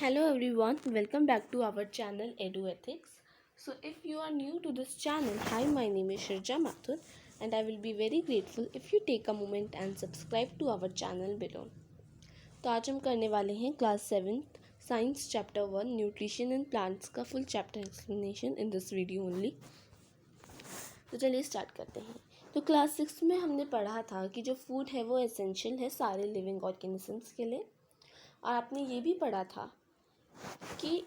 Hello everyone, welcome back to our channel EduEthics. So if you are new to this channel, hi, my name is Shirja Mathur and I will be very grateful if you take a moment and subscribe to our channel below. तो आज हम करने वाले हैं class 7th science chapter 1 nutrition and plants का full chapter explanation in this video only. तो चलिए start करते हैं। तो क्लास 6 में हमने पढ़ा था कि जो फूड है वो एसेंशियल है सारे लिविंग ऑर्गेनिजम्स के लिए, और आपने ये भी पढ़ा था कि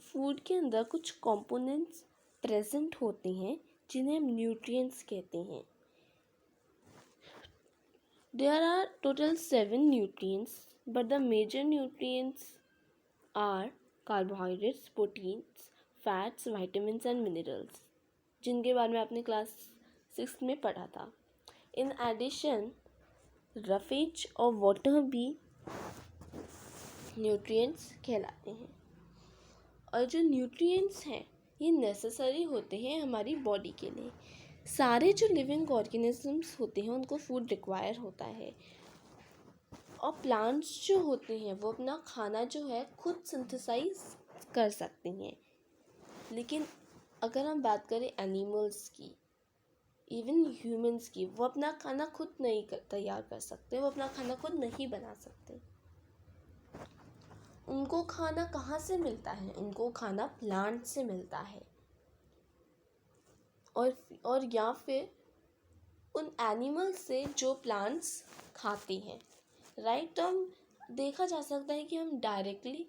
फूड के अंदर कुछ कंपोनेंट्स प्रेजेंट होते हैं जिन्हें हम न्यूट्रिएंट्स कहते हैं। There are total 7 nutrients but the major nutrients are carbohydrates, proteins, fats, vitamins and minerals, जिनके बारे में आपने क्लास 6 में पढ़ा था। इन एडिशन रफेज और वाटर भी न्यूट्रिएंट्स कहलाते हैं। और जो न्यूट्रिएंट्स हैं ये नेसेसरी होते हैं हमारी बॉडी के लिए। सारे जो लिविंग ऑर्गेनिजम्स होते हैं उनको फूड रिक्वायर होता है, और प्लांट्स जो होते हैं वो अपना खाना जो है खुद सिंथेसाइज कर सकते हैं। लेकिन अगर हम बात करें एनिमल्स की, इवन ह्यूमंस की, वो अपना खाना खुद नहीं तैयार कर सकते, वो अपना खाना खुद नहीं बना सकते। उनको खाना कहाँ से मिलता है? उनको खाना प्लांट से मिलता है, और या फिर उन एनिमल्स से जो प्लांट्स खाते हैं, राइट। तो हम देखा जा सकता है कि हम डायरेक्टली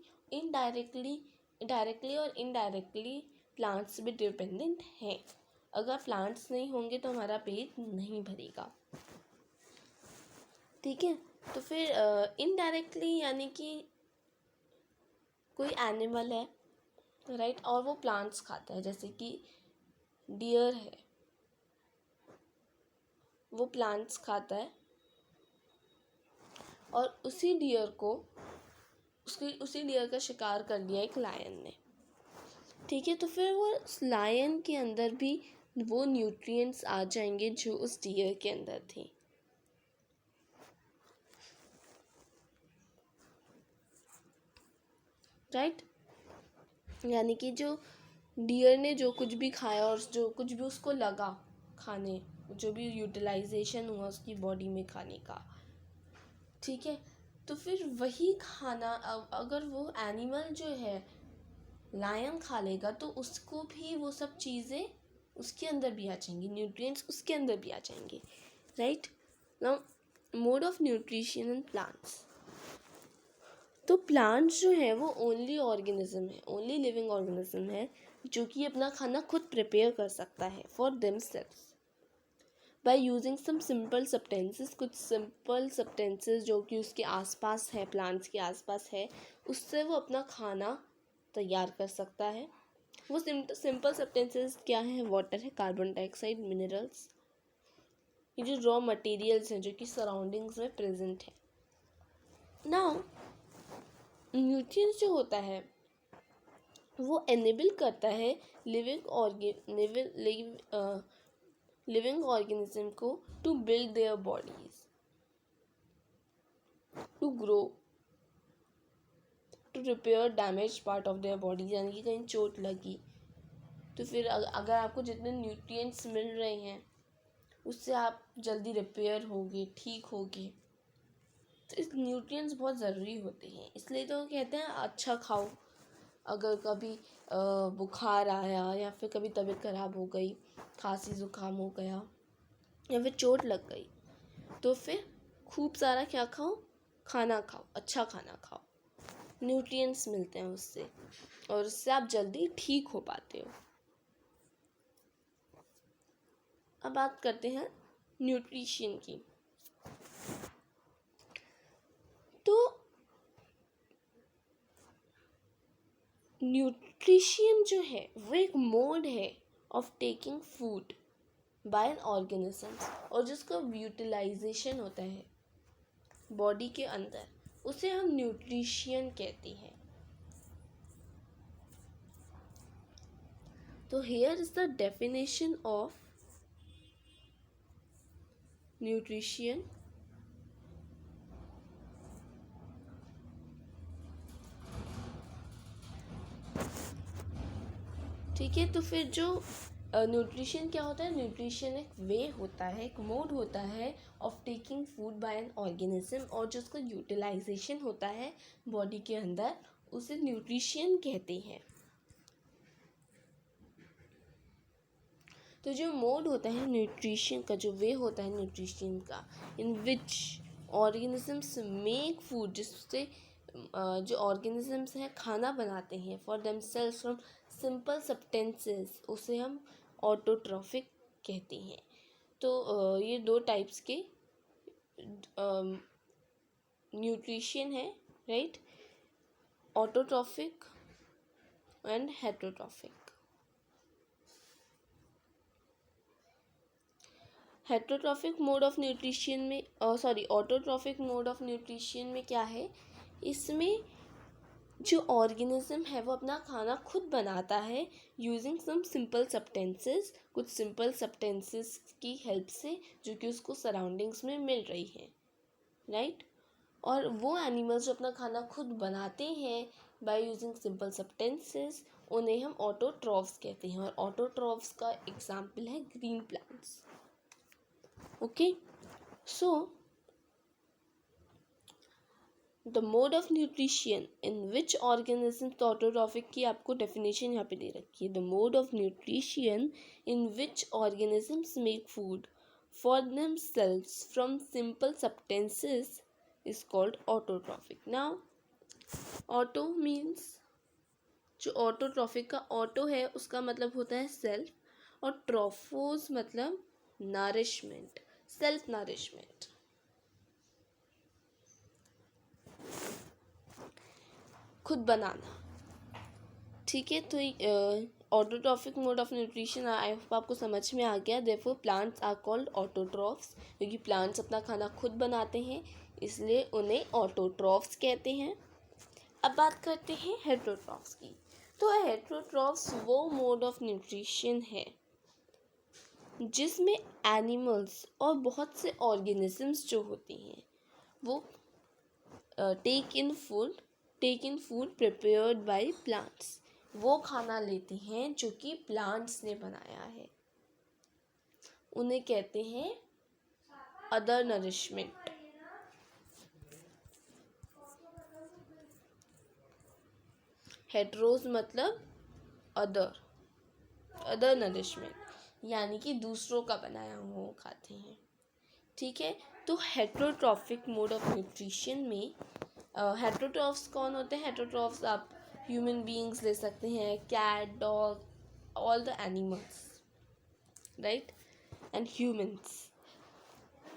और इनडायरेक्टली प्लांट्स पे डिपेंडेंट हैं। अगर प्लांट्स नहीं होंगे तो हमारा पेट नहीं भरेगा, ठीक है। तो फिर इनडायरेक्टली यानी कि कोई एनिमल है, राइट, और वो प्लांट्स खाता है, जैसे कि डियर है, वो प्लांट्स खाता है, और उसी डियर का शिकार कर लिया एक लायन ने, ठीक है। तो फिर वो लायन के अंदर भी वो न्यूट्रिएंट्स आ जाएंगे जो उस डियर के अंदर थे, राइट। यानी कि जो डियर ने जो कुछ भी खाया और जो कुछ भी उसको लगा खाने, जो भी यूटिलाइजेशन हुआ उसकी बॉडी में खाने का, ठीक है। तो फिर वही खाना अगर वो एनिमल जो है लायन खा लेगा तो उसको भी वो सब चीज़ें उसके अंदर भी आ जाएंगी, न्यूट्रिएंट्स उसके अंदर भी आ जाएंगे, right. Now mode of nutrition in plants. तो प्लांट्स जो है वो ओनली ऑर्गेनिज्म है, ओनली लिविंग ऑर्गेनिज्म है जो कि अपना खाना खुद प्रिपेयर कर सकता है for themselves by using some simple substances. कुछ सिंपल सब्सटेंसेस जो कि उसके आसपास है, प्लांट्स के आसपास है, उससे वो अपना खाना तैयार कर सकता है। वो सिंपल सब्सटेंसेस क्या है? वाटर है, कार्बन डाइऑक्साइड, मिनरल्स, ये जो रॉ मटेरियल्स हैं जो कि सराउंडिंग्स में प्रेजेंट है। नाउ न्यूट्रिएंट्स जो होता है वो एनेबल करता है लिविंग ऑर्गेनिज्म को to build their bodies, to grow, to repair damage part of their bodies. यानी कि कहीं चोट लगी तो फिर अगर आपको जितने न्यूट्रिएंट्स मिल रहे हैं उससे आप जल्दी रिपेयर होगे, ठीक होगे। तो इस न्यूट्रिएंट्स बहुत ज़रूरी होते हैं, इसलिए तो कहते हैं अच्छा खाओ। अगर कभी बुखार आया या फिर कभी तबीयत ख़राब हो गई, खांसी ज़ुकाम हो गया या फिर चोट लग गई, तो फिर खूब सारा क्या खाओ? खाना खाओ, अच्छा खाना खाओ, न्यूट्रिएंट्स मिलते हैं उससे, और उससे आप जल्दी ठीक हो पाते हो। अब बात करते हैं न्यूट्रिशन की। तो न्यूट्रिशन जो है वो एक मोड है of taking food by N organisms, और जिसका यूटिलाइजेशन होता है बॉडी के अंदर, उसे हम न्यूट्रिशन कहते हैं। तो here is the definition of nutrition. ठीक है। तो फिर जो न्यूट्रिशन क्या होता है? न्यूट्रिशन एक वे होता है, एक मोड होता है of taking food by an organism, और जो उसका यूटिलाइजेशन होता है बॉडी के अंदर, उसे न्यूट्रिशन कहते हैं। तो जो मोड होता है न्यूट्रिशन का, जो वे होता है न्यूट्रिशन का, इन विच ऑर्गेनिजम्स मेक फूड, जिससे जो ऑर्गेनिजम्स हैं खाना बनाते हैं for themselves from simple substances, उसे हम ऑटोट्रॉफिक कहते हैं। तो ये दो टाइप्स के न्यूट्रिशन है, right? Autotrophic and heterotrophic. Heterotrophic mode of nutrition में ऑटोट्रॉफिक मोड ऑफ न्यूट्रिशन में क्या है? इसमें जो ऑर्गेनिज्म है वो अपना खाना खुद बनाता है यूजिंग सम सिंपल सब्सटेंसेस, कुछ सिंपल सब्सटेंसेस की हेल्प से, जो कि उसको सराउंडिंग्स में मिल रही है, राइट? और वो एनिमल्स जो अपना खाना खुद बनाते हैं बाय यूजिंग सिंपल सब्सटेंसेस, उन्हें हम ऑटोट्रॉफ्स कहते हैं। और ऑटोट्रॉफ्स का एग्जाम्पल है green plants. Okay, so the mode of nutrition in which organism, तो ऑटोट्रॉफिक की आपको डेफिनेशन यहाँ पे दे रखी है। The mode of nutrition in which organisms make food for themselves from simple substances is called autotrophic. Now auto means, जो autotrophic का auto है उसका मतलब होता है सेल्फ, और ट्रॉफोस मतलब नरिशमेंट, सेल्फ नरिशमेंट। खुद बनाना, ठीक है। तो autotrophic mode of nutrition I hope आपको समझ में आ गया। Therefore plants are called autotrophs, क्योंकि प्लांट्स अपना खाना खुद बनाते हैं, इसलिए उन्हें ऑटोट्रॉफ्स कहते हैं। अब बात करते हैं हेटरोट्रॉफ्स की। तो हेटरोट्रॉफ्स वो मोड ऑफ न्यूट्रिशन है जिसमें एनिमल्स और बहुत से ऑर्गेनिजम्स जो होते हैं वो take in food prepared by plants, वो खाना लेते हैं जो कि प्लांट्स ने बनाया है, उन्हें कहते हैं अदर नरिशमेंट। हेटरोज मतलब अदर नरिशमेंट, यानी कि दूसरों का बनाया हुआ वो खाते हैं, ठीक है। तो हेटरोट्रॉफिक मोड ऑफ न्यूट्रिशन में हेटरोट्रॉफ्स कौन होते हैं? हेटरोट्रॉफ्स आप ह्यूमन बीइंग्स ले सकते हैं, cat, dog, all the animals, right, and humans.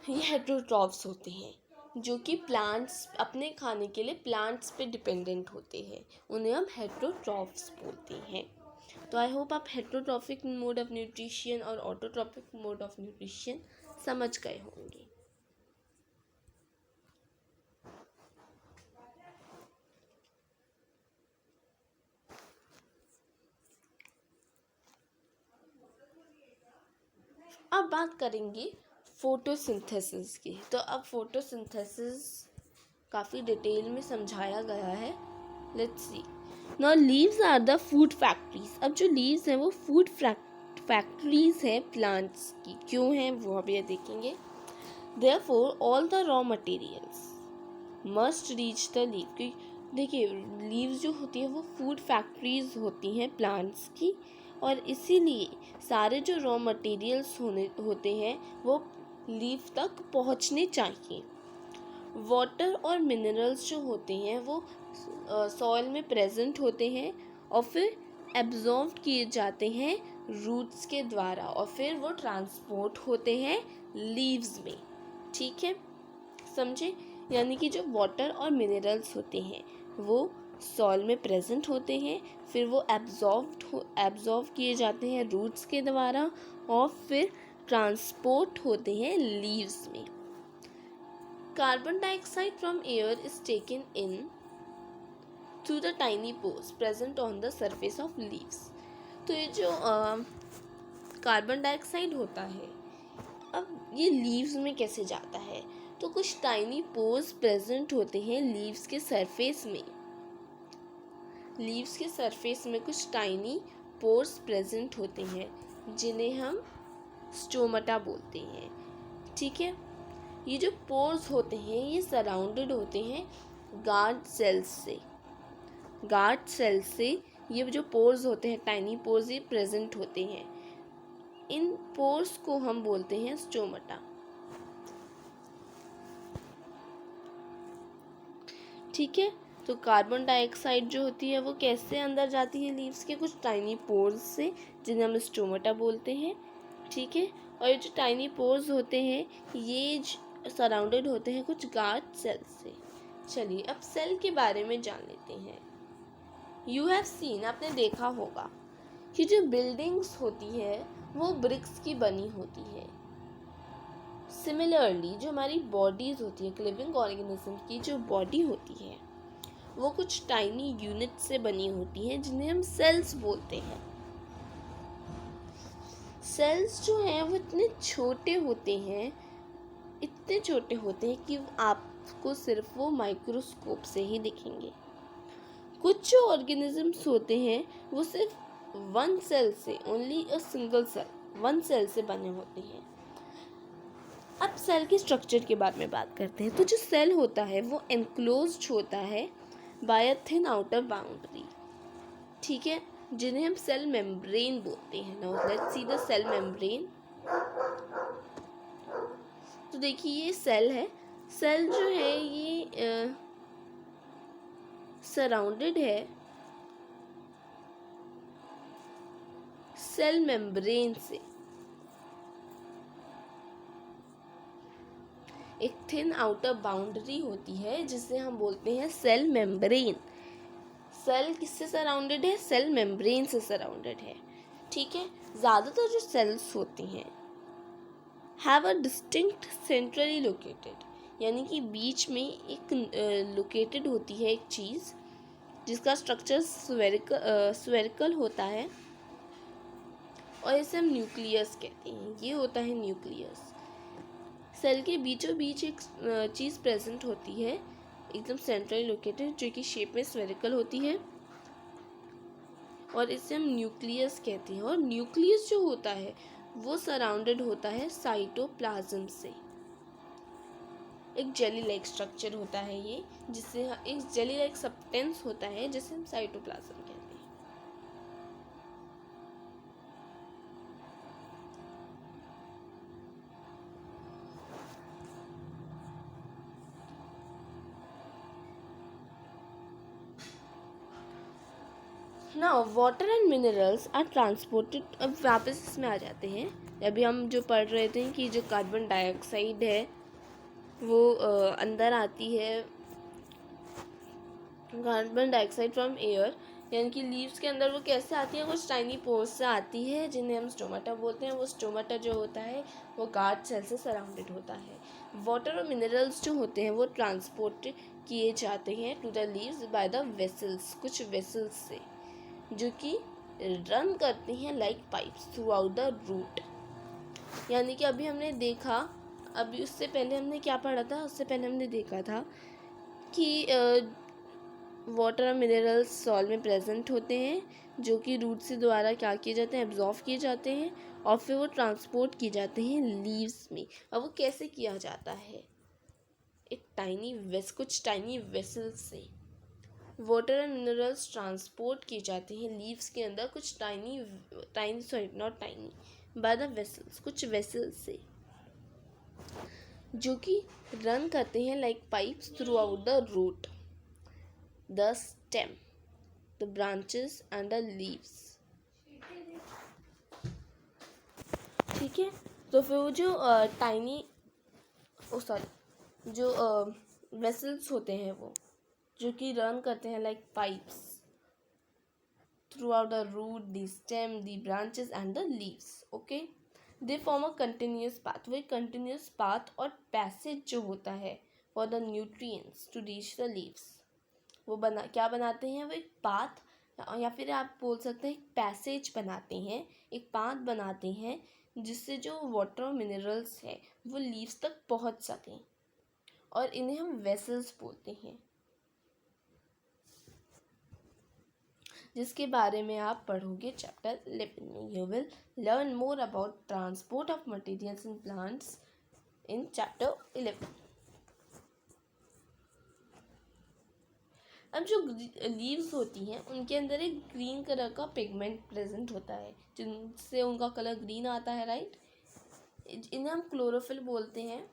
ये हेटरोट्रॉफ्स होते हैं जो कि प्लांट्स, अपने खाने के लिए प्लांट्स पे डिपेंडेंट होते हैं, उन्हें हम हेटरोट्रॉफ्स बोलते हैं। तो आई होप आप हेटरोट्रॉफिक मोड ऑफ न्यूट्रिशन और ऑटोट्रॉफिक मोड ऑफ न्यूट्रिशन समझ गए होंगे। अब बात करेंगे फोटोसिंथेसिस की। तो अब फोटोसिंथेसिस काफ़ी डिटेल में समझाया गया है। Let's see. Now leaves are the food factories. अब जो लीव्स हैं वो फूड फैक्ट्रीज है प्लांट्स की। क्यों हैं वो अब ये देखेंगे। Therefore all the raw materials must reach the leave. देखिए, लीव्स जो होती है वो फूड फैक्ट्रीज होती हैं प्लांट्स की, और इसीलिए सारे जो रॉ मटेरियल्स होते हैं वो लीव तक पहुंचने चाहिए। वाटर और मिनरल्स जो होते हैं वो सॉइल में प्रेजेंट होते हैं और फिर एब्जॉर्ब किए जाते हैं रूट्स के द्वारा, और फिर वो ट्रांसपोर्ट होते हैं लीव्स में, ठीक है, समझे। यानी कि जो वाटर और मिनरल्स होते हैं वो सॉइल में प्रेजेंट होते हैं, फिर वो एब्जॉर्ब किए जाते हैं रूट्स के द्वारा, और फिर ट्रांसपोर्ट होते हैं लीव्स में। Carbon dioxide from air is taken in through the tiny pores present on the surface of leaves. तो ये जो कार्बन डाइऑक्साइड होता है, अब ये लीव्स में कैसे जाता है? तो कुछ टाइनी पोर्स प्रेजेंट होते हैं लीव्स के सरफेस में। लीव्स के सरफेस में कुछ टाइनी पोर्स प्रेजेंट होते हैं जिन्हें हम स्टोमाटा बोलते हैं। ठीक है, ये जो पोर्स होते हैं ये सराउंडेड होते हैं गार्ड सेल्स से। गार्ड सेल्स से ये जो पोर्स होते हैं, टाइनी पोर्स, ये प्रेजेंट होते हैं। इन पोर्स को हम बोलते हैं स्टोमाटा। ठीक है, तो कार्बन डाइऑक्साइड जो होती है वो कैसे अंदर जाती है लीव्स के, कुछ टाइनी पोर्स से, जिन्हें हम स्टोमाटा बोलते हैं। ठीक है, और ये जो टाइनी पोर्स होते हैं ये सराउंडेड होते हैं कुछ गार्ड सेल से। चलिए अब सेल के बारे में जान लेते हैं। यू हैव सीन, आपने देखा होगा कि जो बिल्डिंग्स होती है वो ब्रिक्स की बनी होती है। सिमिलरली जो हमारी बॉडीज होती है, लिविंग ऑर्गेनिज्म की जो बॉडी होती है वो कुछ टाइनी यूनिट से बनी होती हैं जिन्हें हम सेल्स बोलते हैं। सेल्स जो हैं वो इतने छोटे होते हैं, इतने छोटे होते हैं कि आपको सिर्फ वो माइक्रोस्कोप से ही दिखेंगे। कुछ जो ऑर्गेनिजम्स होते हैं वो सिर्फ वन सेल से, only a single cell, one cell से बने होते हैं। अब सेल के स्ट्रक्चर के बारे में बात करते हैं। तो जो सेल होता है वो एनक्लोज्ड होता है by a thin outer boundary. ठीक है, जिन्हें हम सेल मेम्ब्रेन बोलते हैं। Now let's see the cell membrane. तो देखिए ये सेल है, सेल जो है ये सराउंडेड है सेल मेम्ब्रेन से। एक थिन आउटर बाउंड्री होती है जिसे हम बोलते हैं सेल मेम्ब्रेन। सेल किससे सराउंडेड है? सेल मेम्ब्रेन से सराउंडेड है। ठीक है, ज़्यादातर जो सेल्स होती हैं have a distinct centrally located, यानी कि बीच में एक लोकेटेड होती है एक चीज़ जिसका स्ट्रक्चर स्फेरिकल होता है और इसे हम न्यूक्लियस कहते हैं। ये होता है न्यूक्लियस। सेल के बीचों बीच एक चीज़ प्रेजेंट होती है एकदम सेंट्रली लोकेटेड, जो कि शेप में स्फेरिकल होती है और इसे हम न्यूक्लियस कहते हैं। और न्यूक्लियस जो होता है वो सराउंडेड होता है साइटोप्लाज्म से। एक जेली लाइक स्ट्रक्चर होता है ये, जिससे एक जेली लाइक सब्सटेंस होता है जिसे हम साइटोप्लाज्म कहते हैं। Now water and minerals are transported. अब वापस इसमें आ जाते हैं। अभी हम जो पढ़ रहे थे कि जो कार्बन डाइऑक्साइड है वो अंदर आती है, कार्बन डाइऑक्साइड फ्रॉम एयर, यानी कि लीव्स के अंदर वो कैसे आती है, कुछ टाइनी पोर्स से आती है जिन्हें हम स्टोमाटा बोलते हैं। वो स्टोमाटा जो होता है वो गार्ड सेल से सराउंडेड होता है। वाटर और मिनरल्स जो होते हैं वो ट्रांसपोर्ट किए जाते हैं to the leaves by the vessels, कुछ वेसल्स से, जो कि रन करती हैं like pipes throughout the root. यानी कि अभी हमने देखा, अभी उससे पहले हमने क्या पढ़ा था, उससे पहले हमने देखा था कि वाटर और मिनरल्स सॉइल में प्रेजेंट होते हैं जो कि रूट से द्वारा क्या किए जाते हैं, एब्जॉर्व किए जाते हैं और फिर वो ट्रांसपोर्ट किए जाते हैं लीव्स में। अब वो कैसे किया जाता है? एक कुछ टाइनी वेसल्स से वाटर एंड मिनरल्स ट्रांसपोर्ट किए जाते हैं लीव्स के अंदर कुछ बाय द वेसल्स, कुछ वेसल्स से, जो कि रन करते हैं like pipes throughout the root, the stem, the branches and the leaves. ठीक है, तो फिर वो जो जो वेसल्स होते हैं वो जो कि रन करते हैं like pipes throughout the root, the stem, the branches and the leaves. Okay, they form a continuous path. वो एक कंटिन्यूस पाथ और पैसेज जो होता है for the nutrients to reach the leaves, वो क्या बनाते हैं? वो एक पाथ, या फिर आप बोल सकते हैं एक पैसेज बनाते हैं, एक पाथ बनाते हैं जिससे जो वाटर और मिनरल्स है वो लीव्स तक पहुंच सकें, और इन्हें हम वेसल्स बोलते हैं। जिसके बारे में आप पढ़ोगे चैप्टर 11 में। You will learn more about transport of materials in plants in chapter 11। अब जो लीव्स होती हैं उनके अंदर एक ग्रीन कलर का पिगमेंट प्रेजेंट होता है जिनसे उनका कलर ग्रीन आता है, राइट। इन्हें हम क्लोरोफिल बोलते हैं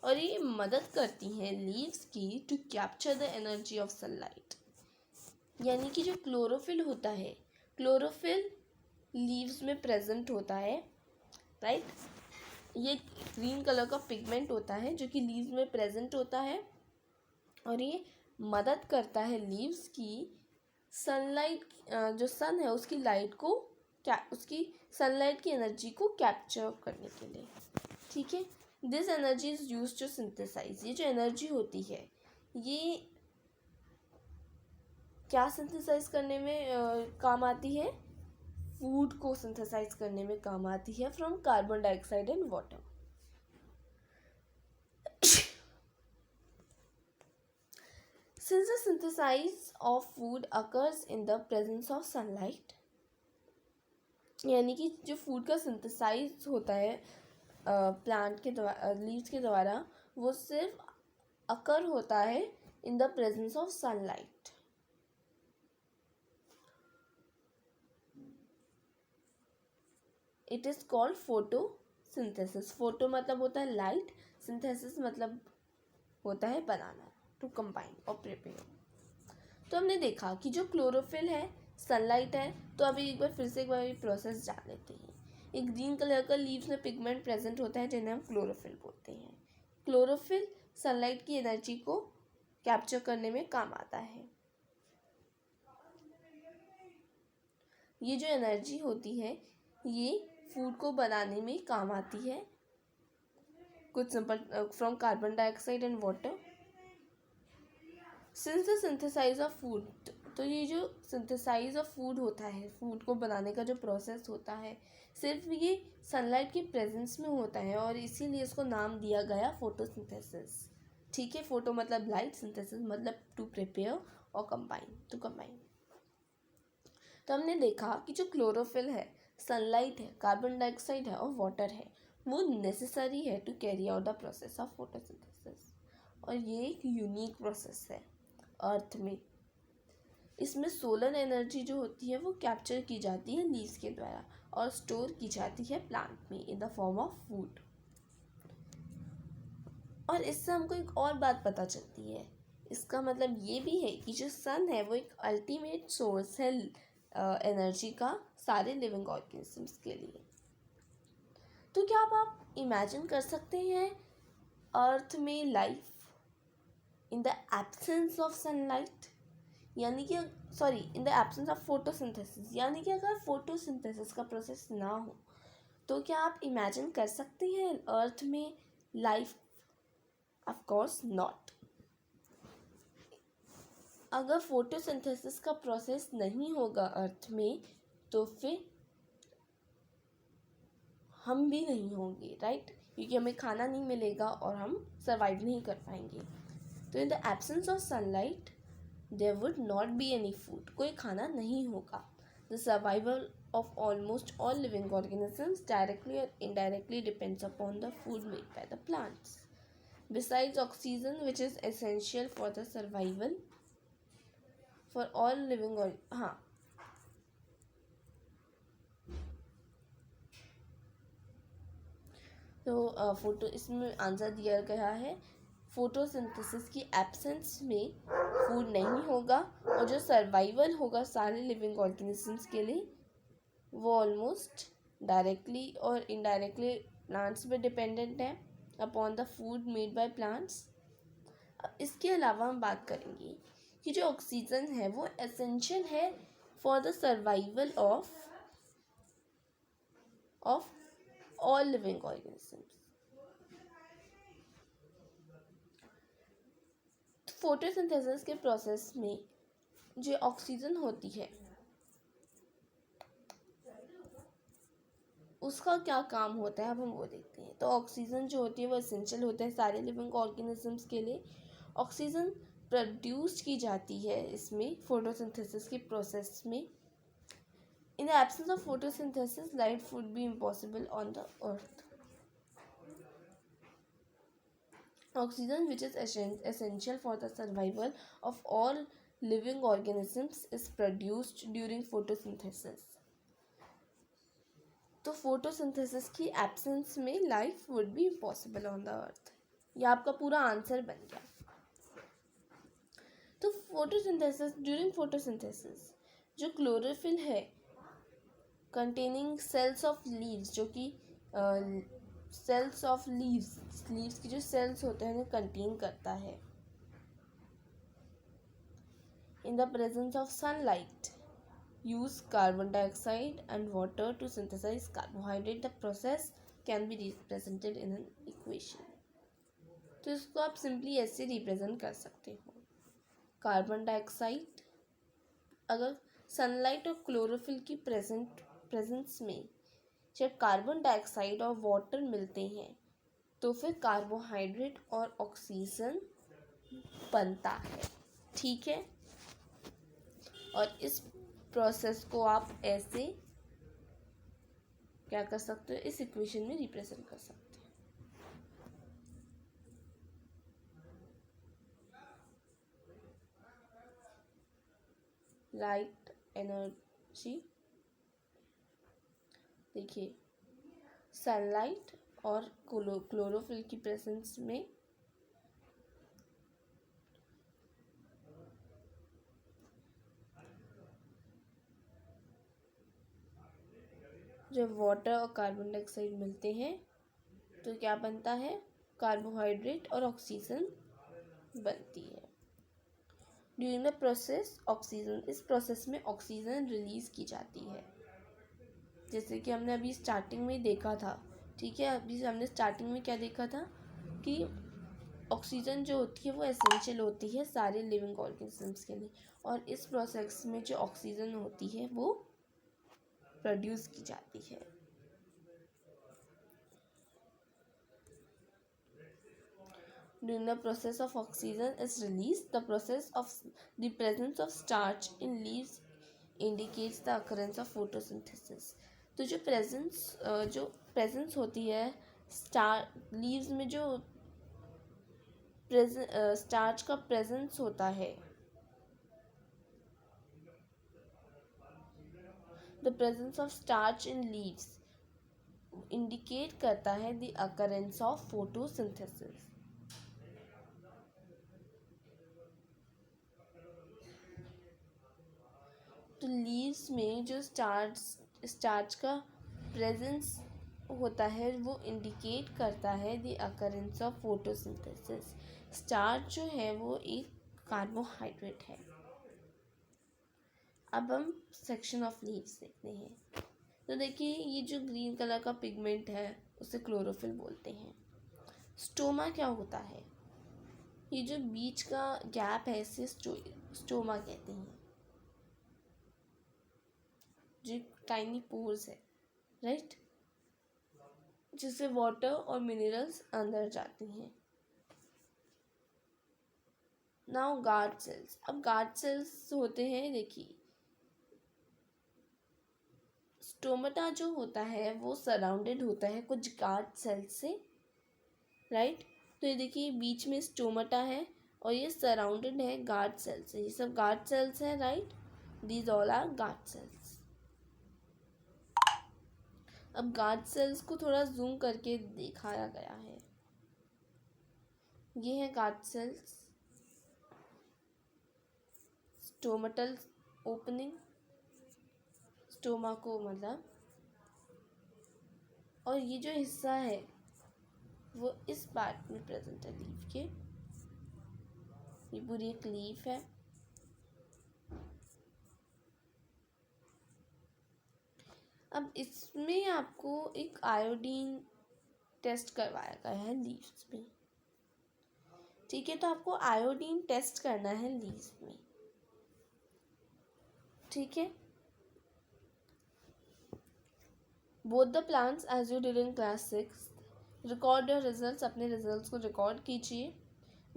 और ये मदद करती हैं लीव्स की to capture the energy of sunlight. यानी कि जो क्लोरोफिल होता है, क्लोरोफिल लीव्स में प्रेजेंट होता है, राइट। ये ग्रीन कलर का पिगमेंट होता है जो कि लीव्स में प्रेजेंट होता है और ये मदद करता है लीव्स की सनलाइट, जो सन है उसकी लाइट को उसकी सनलाइट की एनर्जी को कैप्चर करने के लिए, ठीक है। This energy is used to synthesize. ये जो एनर्जी होती है ये क्या सिंथेसाइज करने में काम आती है? फूड को सिंथेसाइज करने में काम आती है from carbon dioxide and water. Since the synthesis of food occurs in the presence of sunlight, यानी कि जो फूड का सिंथेसाइज होता है प्लांट के द्वारा, लीव्स के द्वारा, वो सिर्फ अकर होता है in the presence of sunlight. It is called photosynthesis. Photo मतलब होता है लाइट, सिंथेसिस मतलब होता है बनाना, टू कंबाइन और प्रिपेयर। तो हमने देखा कि जो क्लोरोफिल है सनलाइट है। तो अभी एक बार प्रोसेस जान लेते हैं। एक ग्रीन कलर का लीव्स में पिगमेंट प्रेजेंट होता है जिन्हें हम क्लोरोफिल बोलते हैं। क्लोरोफिल सनलाइट की एनर्जी को कैप्चर करने में काम आता है। ये जो एनर्जी होती है ये फूड को बनाने में काम आती है, कुछ simple from carbon dioxide and water. Since the synthesize of food, तो ये जो सिंथेसाइज ऑफ फूड होता है, फूड को बनाने का जो प्रोसेस होता है, सिर्फ ये सनलाइट के प्रेजेंस में होता है और इसीलिए इसको नाम दिया गया फोटोसिंथेसिस, ठीक है। फोटो मतलब लाइट, सिंथेसिस मतलब टू प्रिपेयर और कंबाइन, टू कंबाइन। तो हमने देखा कि जो क्लोरोफिल है, सनलाइट है, कार्बन डाइऑक्साइड है और वाटर है, वो नेसेसरी है to carry out the process of photosynthesis. और ये एक यूनिक प्रोसेस है अर्थ में। इसमें सोलर एनर्जी जो होती है वो कैप्चर की जाती है लीव्स के द्वारा और स्टोर की जाती है प्लांट में in the form of food. और इससे हमको एक और बात पता चलती है, इसका मतलब ये भी है कि जो सन है वो एक अल्टीमेट सोर्स है एनर्जी का सारे लिविंग ऑर्गेनिजम्स के लिए। तो क्या आप इमेजिन कर सकते हैं अर्थ में life in the absence of sunlight, यानी कि इन द एब्सेंस ऑफ फोटोसिंथेसिस, यानी कि अगर फोटोसिंथेसिस का प्रोसेस ना हो तो क्या आप इमेजिन कर सकते हैं अर्थ में लाइफ? Of course not. अगर फोटोसिंथेसिस का प्रोसेस नहीं होगा अर्थ में तो फिर हम भी नहीं होंगे, राइट, क्योंकि हमें खाना नहीं मिलेगा और हम सर्वाइव नहीं कर पाएंगे। तो in the absence of sunlight there would not be any food, कोई खाना नहीं होगा। The survival of almost all living organisms directly or indirectly depends upon the food made by the plants. Besides oxygen, which is essential for the survival for all living तो photo इसमें answer दिया गया है, photosynthesis की absence में food नहीं होगा और जो सर्वाइवल होगा सारे लिविंग ऑर्गेनिजम्स के लिए वो ऑलमोस्ट डायरेक्टली और इनडायरेक्टली प्लांट्स पे डिपेंडेंट है upon the food made by plants. अब इसके अलावा हम बात करेंगे कि जो ऑक्सीजन है वो एसेंशियल है for the survival of all living organisms. Photosynthesis के प्रोसेस में जो ऑक्सीजन होती है उसका क्या काम होता है अब हम वो देखते हैं। तो ऑक्सीजन जो होती है वो एसेंशियल होता है सारे लिविंग ऑर्गेनिजम्स के लिए। ऑक्सीजन प्रोड्यूस की जाती है इसमें फोटोसिंथेसिस के प्रोसेस में. इन the absence of photosynthesis life would be impossible on the earth. Oxygen, which is essential for the survival of all living organisms, is produced during photosynthesis. तो photosynthesis की absence में life would be impossible on the earth. ये आपका पूरा answer बन गया. तो photosynthesis, during photosynthesis जो क्लोरोफिल है कंटेनिंग सेल्स ऑफ लीव्स, जो कि सेल्स ऑफ लीव्स की जो सेल्स होते हैं उन्हें कंटेन करता है. In the presence of sunlight use carbon dioxide and water to synthesize carbohydrate. The process can be represented in an equation. तो इसको आप सिंपली ऐसे रिप्रेजेंट कर सकते हो. कार्बन डाइऑक्साइड, अगर सनलाइट और क्लोरोफिल की प्रेजेंस में जब कार्बन डाइऑक्साइड और वाटर मिलते हैं तो फिर कार्बोहाइड्रेट और ऑक्सीजन बनता है. ठीक है. और इस प्रोसेस को आप ऐसे क्या कर सकते हो, इस इक्वेशन में रिप्रेजेंट कर सकते हैं. लाइट एनर्जी, देखिए सनलाइट और क्लोरोफिल की प्रेजेंस में जब वाटर और कार्बन डाइऑक्साइड मिलते हैं तो क्या बनता है, कार्बोहाइड्रेट और ऑक्सीजन बनती है. ड्यूरिंग द प्रोसेस ऑक्सीजन, इस प्रोसेस में ऑक्सीजन रिलीज की जाती है. जैसे कि हमने अभी स्टार्टिंग में देखा था. ठीक है, अभी हमने स्टार्टिंग में क्या देखा था कि ऑक्सीजन जो होती है वो एसेंशियल होती है सारे लिविंग ऑर्गेनिजम्स के लिए. और इस प्रोसेस में जो ऑक्सीजन होती है वो प्रोड्यूस की जाती है. During the process of oxygen is released, the process of the presence of starch in leaves indicates the occurrence of photosynthesis. तो जो प्रेजेंस होती है लीव्स में, जो स्टार्च का प्रेजेंस होता है, the presence of starch in leaves indicate करता है द अकरेंस ऑफ फोटोसिंथेसिस. तो लीव्स में जो स्टार्च का प्रेजेंस होता है वो इंडिकेट करता है the occurrence of photosynthesis. Starch जो है वो एक कार्बोहाइड्रेट है. अब हम सेक्शन ऑफ लीव्स देखते हैं. तो देखिए ये जो ग्रीन कलर का पिगमेंट है उसे क्लोरोफिल बोलते हैं. स्टोमा क्या होता है, ये जो बीच का गैप है इसे स्टोमा कहते हैं. जो टाइनी पोर्स है, राइट, जिससे वाटर और मिनरल्स अंदर जाती हैं. Now guard cells. अब गार्ड सेल्स होते हैं, देखिए स्टोमाटा जो होता है वो सराउंडेड होता है कुछ गार्ड सेल्स से, राइट. तो ये देखिए बीच में स्टोमाटा है और ये सराउंडेड है गार्ड सेल्स से. ये सब गार्ड सेल्स हैं, right. These all are guard cells. अब गार्ड सेल्स को थोड़ा जूम करके दिखाया गया है. ये है guard cells, stomatal opening, stoma को मतलब, और ये जो हिस्सा है वो इस पार्ट में प्रेजेंट है लीफ के. ये पूरी एक लीफ है. अब इसमें आपको एक आयोडीन टेस्ट करवाया गया है लीव्स में. ठीक है, तो आपको आयोडीन टेस्ट करना है लीव्स में. ठीक है. Both the plants as you did in class 6. Record your results. अपने रिजल्ट्स को रिकॉर्ड कीजिए.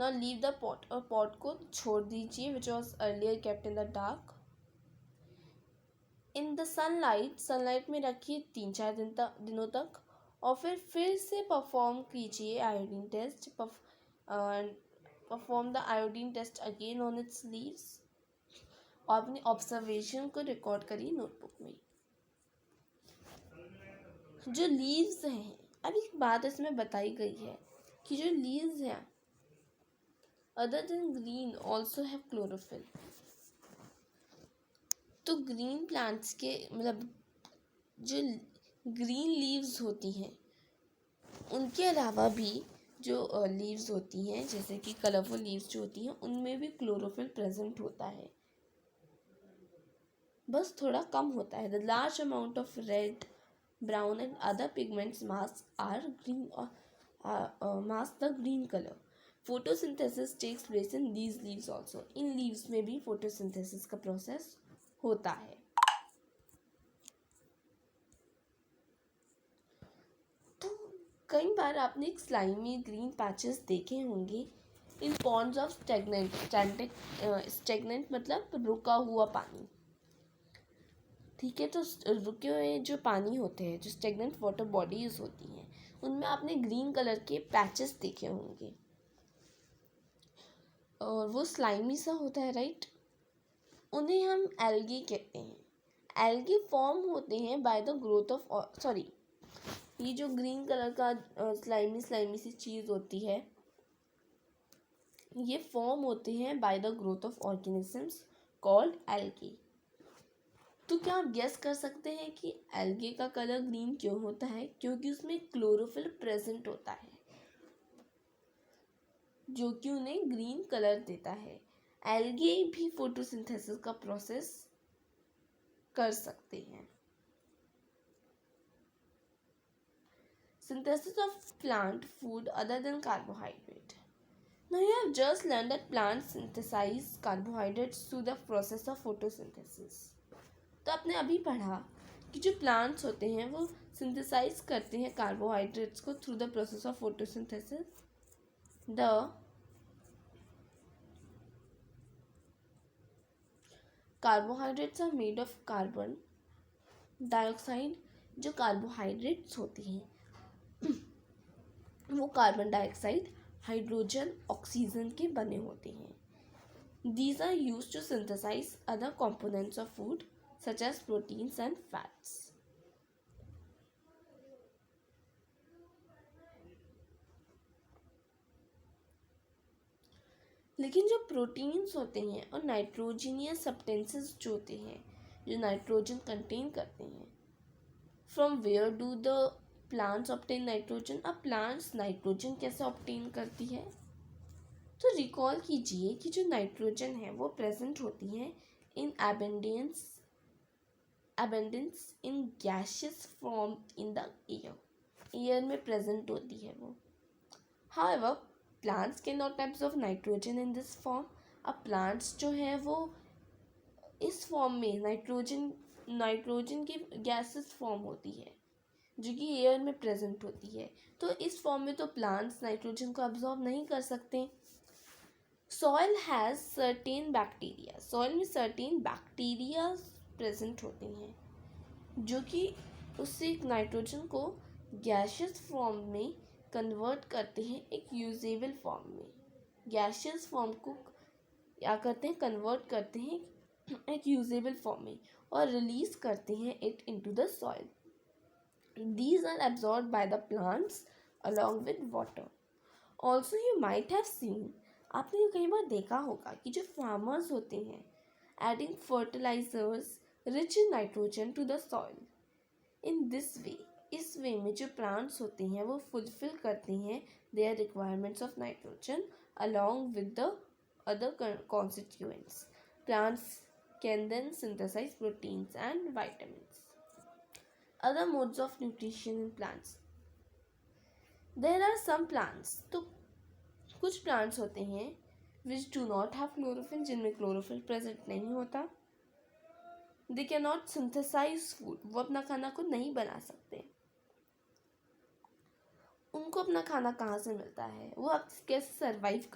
नाउ लीव द पॉट, और पॉट को छोड़ दीजिए which was earlier kept in the dark. In the sunlight में रखिए 3-4 दिनों तक, और फिर से परफॉर्म कीजिए iodine test. Perform the iodine test again on its leaves, और अपने ऑब्जर्वेशन को रिकॉर्ड करिए नोटबुक में। जो लीव्स हैं, अब एक बात इसमें बताई गई है कि जो लीव्स हैं other than green also have chlorophyll. तो ग्रीन प्लांट्स के मतलब जो ग्रीन लीव्स होती हैं उनके अलावा भी जो लीव्स होती हैं जैसे कि कलरफुल लीव्स जो होती हैं उनमें भी क्लोरोफिल प्रेजेंट होता है, बस थोड़ा कम होता है। The large amount of red, brown and other pigments mask are green और mask the green colour. Photosynthesis takes place in these leaves also. इन लीव्स में भी फोटोसिंथेसिस का प्रोसेस होता है। तो कई बार आपने एक स्लाइमी ग्रीन पैचेस देखे होंगे इन पॉन्ड्स ऑफ स्टेगनेंट मतलब रुका हुआ पानी, ठीक है। तो रुके हुए जो पानी होते हैं, जो स्टेगनेंट वाटर बॉडीज होती हैं, उनमें आपने ग्रीन कलर के पैचेस देखे होंगे और वो स्लाइमी सा होता है, राइट। उन्हें हम एल्गी कहते हैं। एल्गी फॉर्म होते हैं बाय द ग्रोथ ऑफ ये जो ग्रीन कलर का स्लाइमी सी चीज़ होती है, ये फॉर्म होते हैं by the growth of organisms called algae. तो क्या आप गेस कर सकते हैं कि एल्गे का कलर ग्रीन क्यों होता है? क्योंकि उसमें क्लोरोफिल प्रेजेंट होता है जो कि उन्हें ग्रीन कलर देता है। एल्गे भी फोटोसिंथेसिस का प्रोसेस कर सकते हैं। Synthesis of plant food other than carbohydrate. Now you have just learned that plants synthesize carbohydrates through the process of photosynthesis. तो आपने अभी पढ़ा कि जो प्लांट्स होते हैं वो सिंथेसाइज करते हैं कार्बोहाइड्रेट्स को through the process of photosynthesis. The carbohydrates are made of carbon dioxide. जो कार्बोहाइड्रेट्स होती हैं वो कार्बन डाइऑक्साइड, हाइड्रोजन, ऑक्सीजन के बने होते हैं। These are used to synthesize other components of food such as proteins and fats. लेकिन जो प्रोटीन्स होते हैं और नाइट्रोजनियस सब्सटेंसेस जो होते हैं जो नाइट्रोजन कंटेन करते हैं, from where do the plants obtain nitrogen. अब प्लांट्स नाइट्रोजन कैसे ऑब्टेन करती है? तो रिकॉल कीजिए कि जो नाइट्रोजन है वो प्रेजेंट होती है इन abundance in gaseous form in the air में प्रेजेंट होती है वो। However, plants cannot absorb nitrogen in this form. अब प्लांट्स जो है वो इस फॉर्म में नाइट्रोजन की गैसेस फॉर्म होती है जो कि एयर में प्रेजेंट होती है, तो इस फॉर्म में तो प्लांट्स नाइट्रोजन को अब्जॉर्ब नहीं कर सकते। Soil has certain bacteria. Soil में सर्टेन बैक्टीरिया प्रेजेंट होती हैं जो कि उससे नाइट्रोजन को गैशियस फॉर्म में कन्वर्ट करते हैं एक यूजेबल फॉर्म में। गैशियस फॉर्म को क्या करते हैं? कन्वर्ट करते हैं एक यूजेबल फॉर्म में और रिलीज करते हैं it into the soil. These are absorbed by the plants along with water. Also you might have seen, आपने कई बार देखा होगा कि जो फार्मर्स होते हैं adding fertilizers rich in nitrogen to the soil. In this way, इस वे में जो प्लांट्स होते हैं वो फुलफिल करते हैं their requirements of nitrogen along with the other constituents. Plants can then synthesize proteins and vitamins. Other modes of nutrition in plants. There are some plants, तो कुछ प्लांट्स होते हैं which do not have chlorophyll, जिनमें chlorophyll present नहीं होता। They cannot synthesize food, वो अपना खाना को नहीं बना सकते। उनको अपना खाना कहाँ से मिलता है? वो अब कैसे सर्वाइव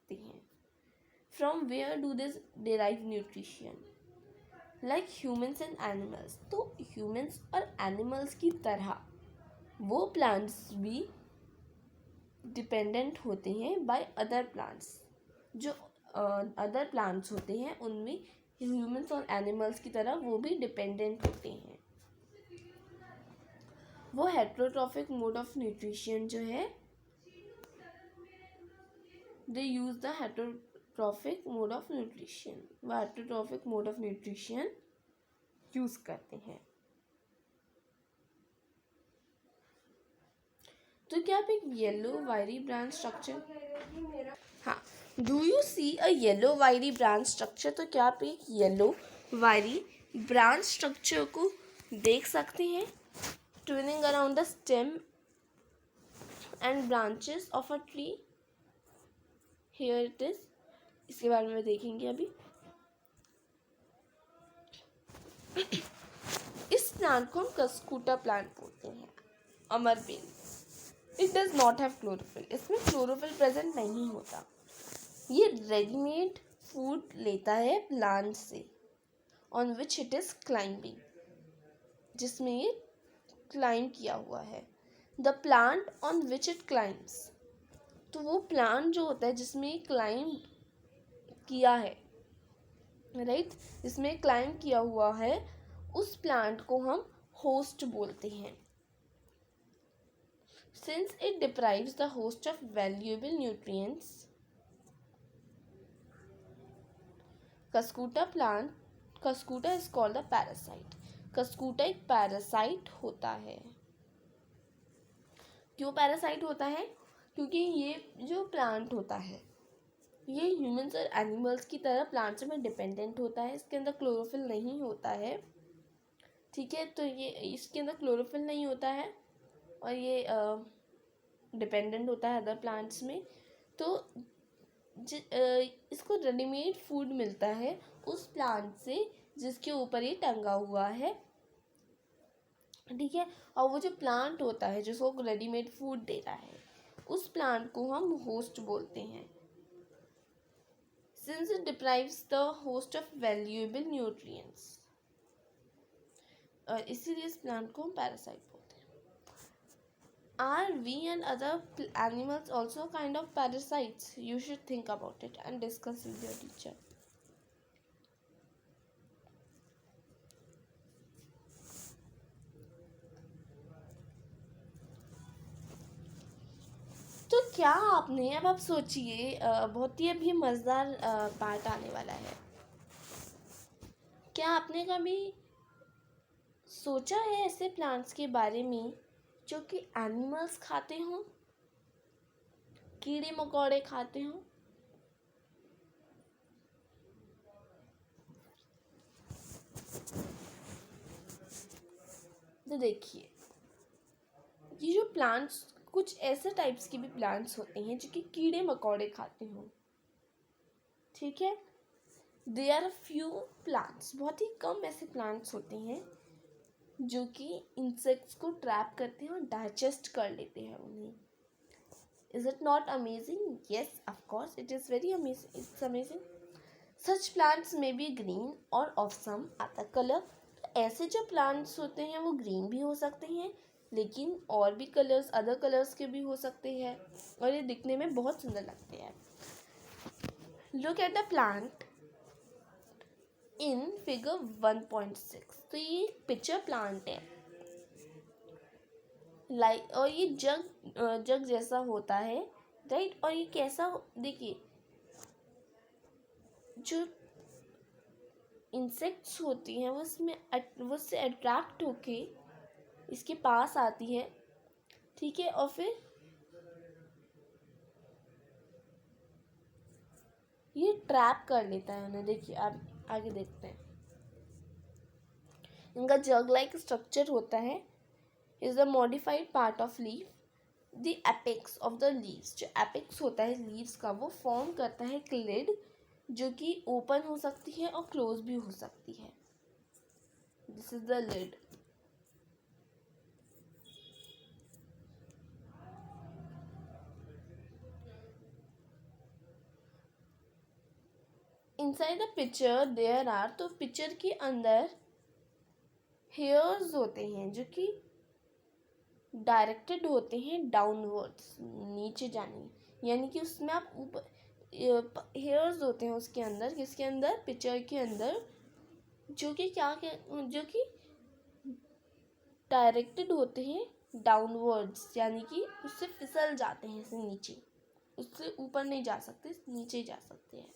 सकते हैं. From where do they derive nutrition? Like humans and animals. तो humans और animals की तरह वो plants भी डिपेंडेंट होते हैं बाय अदर प्लांट्स. जो अदर प्लांट्स होते हैं उनमें ह्यूमंस और एनिमल्स की तरह वो भी डिपेंडेंट होते हैं. वो हेट्रोट्रॉफिक मोड ऑफ न्यूट्रिशन जो है, they use the heterotrophic mode of nutrition. वो heterotrophic mode of nutrition use करते हैं. तो क्या आप एक येलो वायरी ब्रांच स्ट्रक्चर, हाँ, do you see a yellow wiry branch structure? तो क्या आप एक येलो वायरी ब्रांच स्ट्रक्चर को देख सकते हैं? Twinning around the stem and branches of a tree. Here it is. इसके बारे में देखेंगे अभी. इस प्लांट को हम कस्कूटा प्लांट बोलते हैं. अमरबेल. It does not have chlorophyll. इसमें क्लोरोफिल प्रेजेंट नहीं होता. ये रेडीमेड फूड लेता है प्लांट से, on which it is climbing, जिसमें ये क्लाइंब किया हुआ है. The plant on which it climbs. तो वो प्लांट जो होता है जिसमें क्लाइंब किया है, राइट, जिसमें क्लाइंब किया हुआ है, उस प्लांट को हम होस्ट बोलते हैं. Since it deprives the host of valuable nutrients, Cuscuta is called a parasite. Cuscuta एक पैरासाइट होता है. क्यों पैरासाइट होता है? क्योंकि ये जो प्लांट होता है ये ह्यूमंस और एनिमल्स की तरह प्लांट्स में डिपेंडेंट होता है. इसके अंदर क्लोरोफिल नहीं होता है. ठीक है, तो ये इसके अंदर क्लोरोफिल नहीं होता है और ये डिपेंडेंट होता है अदर प्लांट्स में. तो इसको रेडीमेड फूड मिलता है उस प्लांट से जिसके ऊपर ये टंगा हुआ है. ठीक है, और वो जो प्लांट होता है जिसको रेडीमेड फूड दे रहा है, उस प्लांट को हम होस्ट बोलते हैं. Since it deprives the host of valuable nutrients, और इसीलिए इस प्लांट को हम पैरासाइट बोलते हैं. Are we and other animals also kind of parasites? You should think about it and discuss with your teacher. तो क्या आपने, अब आप सोचिए, बहुत ही अभी मज़ेदार पार्ट आने वाला है. क्या आपने कभी सोचा है ऐसे प्लांट्स के बारे में जो कि एनिमल्स खाते हों, कीड़े मकोड़े खाते हों? तो देखिए, ये जो प्लांट्स, कुछ ऐसे टाइप्स के भी प्लांट्स होते हैं जो कि कीड़े मकोड़े खाते हों. ठीक है, दे आर फ्यू प्लांट्स. बहुत ही कम ऐसे प्लांट्स होते हैं जो कि इंसेक्ट्स को ट्रैप करते हैं और डाइजेस्ट कर लेते हैं उन्हें. Is it not amazing? Yes, of course it is very amazing. It's amazing. Such plants में बी ग्रीन और ऑफ सम अदर कलर. ऐसे जो प्लांट्स होते हैं वो ग्रीन भी हो सकते हैं, लेकिन और भी कलर्स, अदर कलर्स के भी हो सकते हैं, और ये दिखने में बहुत सुंदर लगते हैं. Look at the plant in figure 1.6. तो ये एक पिक्चर प्लांट है, लाइक, और ये जग जैसा होता है, राइट. और ये कैसा, देखिए, जो इंसेक्ट्स होती हैं वो उससे अट्रैक्ट होके इसके पास आती है. ठीक है, और फिर ये ट्रैप कर लेता है उन्हें. देखिए, आप आगे देखते हैं. इनका जग लाइक स्ट्रक्चर होता है. Is the modified part of leaf. The apex of the leaves. जो एपेक्स होता है लीव्स का, वो फॉर्म करता है एक लिड जो कि ओपन हो सकती है और क्लोज भी हो सकती है. This is the lid. Inside the picture there are, तो पिक्चर के अंदर हेयर्स होते हैं जो कि डायरेक्टेड होते हैं डाउनवर्ड्स, नीचे जाने, यानी कि उसमें आप ऊपर हेयर्स होते हैं उसके अंदर, किसके अंदर, पिक्चर के अंदर, जो कि जो कि डायरेक्टेड होते हैं डाउनवर्ड्स, यानी कि उससे फिसल जाते हैं इससे नीचे, उससे ऊपर नहीं जा सकते, नीचे जा सकते हैं।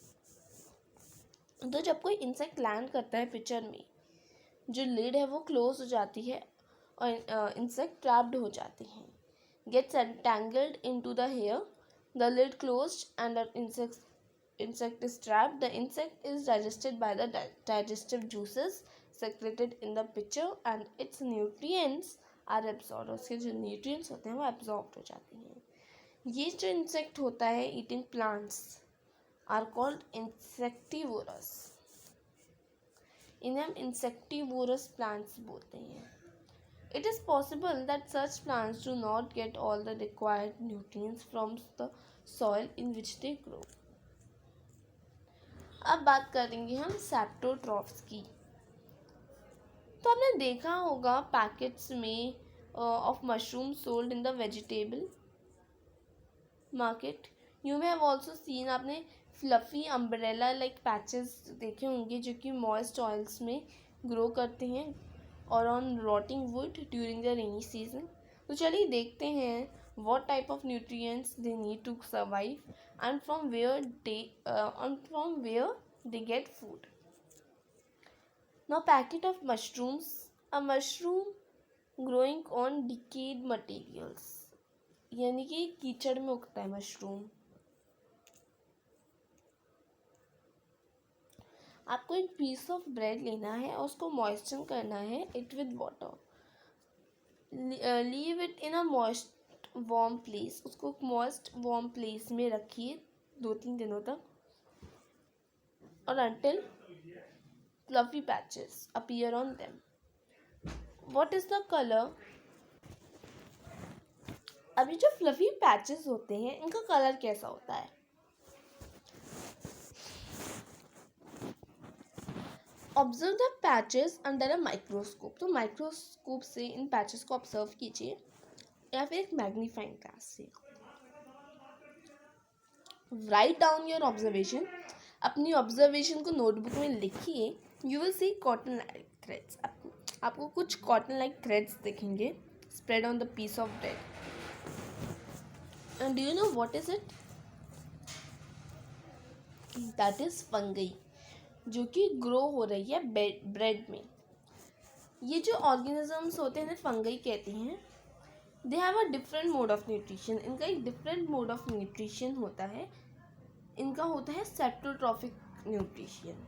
तो जब कोई इंसेक्ट लैंड करता है पिक्चर में, जो लिड है वो क्लोज हो जाती है और इंसेक्ट ट्रैप्ड हो जाते हैं, gets entangled into the hair, the lid closed and insect is trapped. The insect is digested by the digestive juices secreted in the picture and its nutrients are absorbed. उसके जो nutrients होते हैं वो absorbed हो जाते हैं। ये जो insect होता है eating plants are called insectivorous, इन्हें हम insectivorous plants बोलते हैं। It is possible that such plants do not get all the required nutrients from the soil in which they grow. अब बात करेंगे हम सेप्टोट्रॉफ्स की। तो आपने देखा होगा पैकेट्स में of mushroom sold in the vegetable market. You may have also seen, आपने फ्लफी अम्ब्रेला लाइक पैचेस देखे होंगे जो कि मॉइस्ट ऑयल्स में ग्रो करते हैं और on rotting would during the rainy season. तो चलिए देखते हैं what type of nutrients they need to survive and from where they get food. Now packet of mushrooms, a mushroom growing on decayed materials, यानी कि कीचड़ में उगता है मशरूम। आपको एक पीस ऑफ ब्रेड लेना है और उसको मॉइस्चर करना है it with water, leave it in a moist warm place, उसको मॉइस्ट वार्म प्लेस में रखिए 2-3 दिनों तक, और until fluffy patches appear on them. What is the color? अभी जो fluffy patches होते हैं इनका कलर कैसा होता है? Observe the patches under a microscope. तो माइक्रोस्कोप से इन पैचेस को ऑब्जर्व कीजिए या फिर एक मैग्नीफाइंग ग्लास से। राइट डाउन योर ऑब्जर्वेशन, अपनी ऑब्जर्वेशन को नोटबुक में लिखिए। You will see cotton like threads, आपको कुछ कॉटन लाइक थ्रेड्स दिखेंगे spread on the piece of bread. And do you know what is it? That is fungi, जो कि grow हो रही है ब्रेड में। ये जो ऑर्गेनिजम्स होते हैं फंगई कहती हैं। They have a different mode of nutrition, इनका एक डिफरेंट मोड ऑफ न्यूट्रिशन होता है, इनका होता है सेप्टोट्रॉफिक न्यूट्रिशन।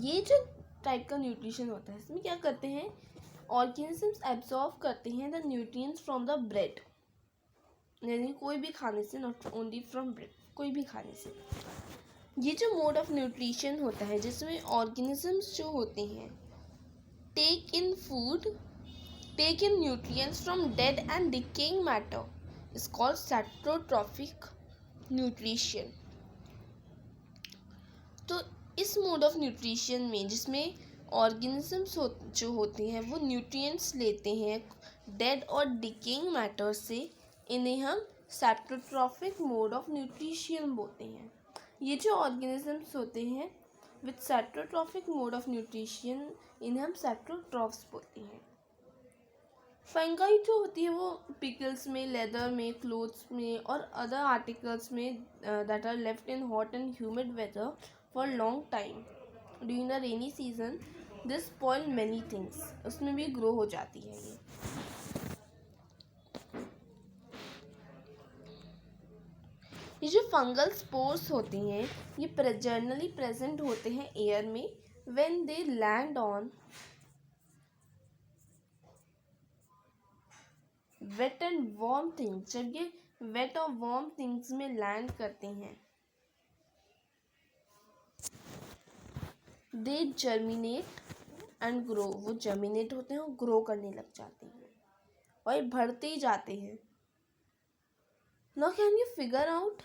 ये जो टाइप का न्यूट्रिशन होता है इसमें क्या करते हैं, ऑर्गेनिजम्स एब्जॉर्ब करते हैं the nutrients from the bread, यानी कोई भी खाने से, नॉट ओनली फ्रॉम ब्रेड, कोई भी खाने से। ये जो मोड ऑफ न्यूट्रिशन होता है जिसमें ऑर्गेनिजम्स जो होते हैं take in nutrients from dead and decaying matter is called saprotrophic nutrition. तो इस मोड ऑफ न्यूट्रिशन में जिसमें ऑर्गेनिजम्स जो होते हैं वो न्यूट्रिएंट्स लेते हैं डेड और डिकेइंग मैटर से, इन्हें हम सेप्टोट्रॉफिक मोड ऑफ न्यूट्रिशन बोलते हैं। ये जो ऑर्गेनिजम्स होते हैं विद सेप्टोट्रॉफिक मोड ऑफ न्यूट्रिशन, इन्हें हम सेप्टोट्रॉफ्स बोलते हैं। फंगाई जो होती है वो पिकल्स में, लेदर में, क्लोथ्स में और अदर आर्टिकल्स में that are left in hot and humid weather for long time during the rainy season, this spoil many things, उसमें भी ग्रो हो जाती है ये जो फंगल स्पोर्स होते हैं ये जनरली प्रेजेंट होते हैं एयर में when they land on wet and warm things, जब ये वेट और वार्म थिंग्स में लैंड करते हैं दे जर्मिनेट एंड ग्रो, वो जर्मिनेट होते हैं और ग्रो करने लग जाते हैं और ये बढ़ते ही जाते हैं। Now can you figure out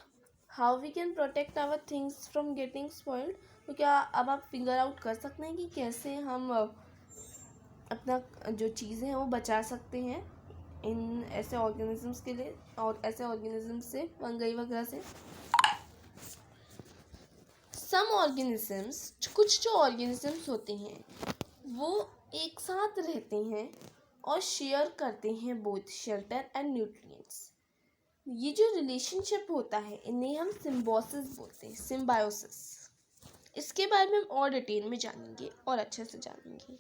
how we can protect our things from getting spoiled. तो क्या अब आप फिगर आउट कर सकते हैं कि कैसे हम अपना जो चीज़ें हैं वो बचा सकते हैं इन ऐसे ऑर्गेनिजम्स के लिए और ऐसे ऑर्गेनिजम्स से, फंगई वगैरह से। सम ऑर्गेनिजम्स, कुछ जो ऑर्गेनिजम्स होते हैं वो एक साथ रहते हैं और शेयर करते हैं बोथ शेल्टर एंड न्यूट्रिएंट्स। ये जो रिलेशनशिप होता है इन्हें हम सिम्बोसिस बोलते हैं, सिम्बायोसिस। इसके बारे में हम और डिटेल में जानेंगे और अच्छे से जानेंगे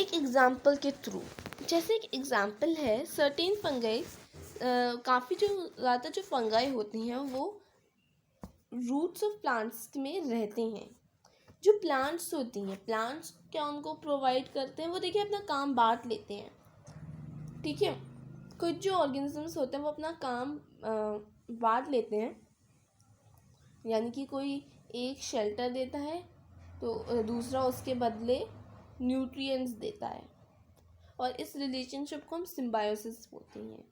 एक एग्जाम्पल के थ्रू। जैसे एक एग्जाम्पल है सर्टेन फंगाई, काफ़ी जो ज़्यादा जो फंगाई होती हैं वो रूट्स ऑफ प्लांट्स में रहते हैं। जो प्लांट्स होती हैं, प्लांट्स क्या उनको प्रोवाइड करते हैं, वो देखिए अपना काम बांट लेते हैं, ठीक है। कुछ जो ऑर्गेनिजम्स होते हैं वो अपना काम बांट लेते हैं, यानी कि कोई एक शेल्टर देता है तो दूसरा उसके बदले न्यूट्रिएंट्स देता है, और इस रिलेशनशिप को हम सिम्बायोसिस बोलते हैं।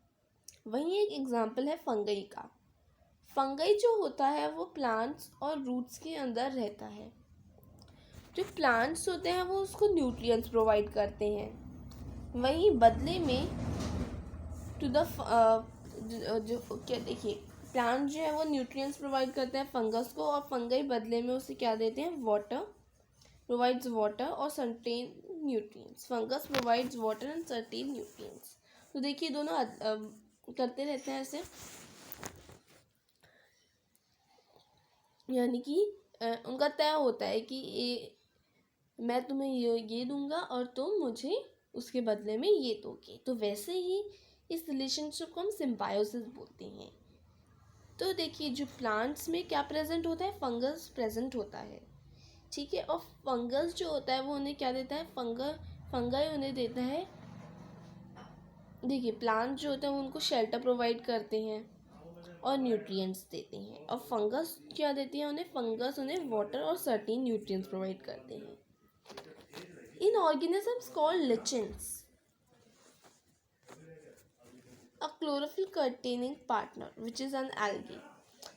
वहीं एक एग्जांपल है फंगई का। फंगई जो होता है वो प्लांट्स और रूट्स के अंदर रहता है। जो प्लांट्स होते हैं वो उसको न्यूट्रिएंट्स प्रोवाइड करते हैं, वहीं बदले में टू द जो क्या देखिए प्लांट जो है वो न्यूट्रिएंट्स प्रोवाइड करते हैं फंगस को, और फंगई बदले में उसे क्या देते हैं, वाटर, प्रोवाइड्स वाटर और certain nutrients. Fungus provides water and certain nutrients. तो देखिए दोनों करते रहते हैं ऐसे, यानी कि उनका तय होता है कि मैं तुम्हें ये दूंगा और तुम मुझे उसके बदले में ये दोगे। तो वैसे ही इस रिलेशनशिप को हम सिम्बायोसिस बोलते हैं। तो देखिए जो प्लांट्स में क्या प्रेजेंट होता है, फंगस प्रेजेंट होता है, ठीक है। और फंगस जो होता है वो उन्हें क्या देता है, फंगाई उन्हें देता है, देखिए प्लांट जो होता है वो उनको शेल्टर प्रोवाइड करते हैं और न्यूट्रिएंट्स देते हैं, और फंगस क्या देती है उन्हें, फंगस उन्हें वाटर और सर्टेन न्यूट्रिएंट्स प्रोवाइड करते हैं। In organisms called lichens, a chlorophyll containing partner which is an algae.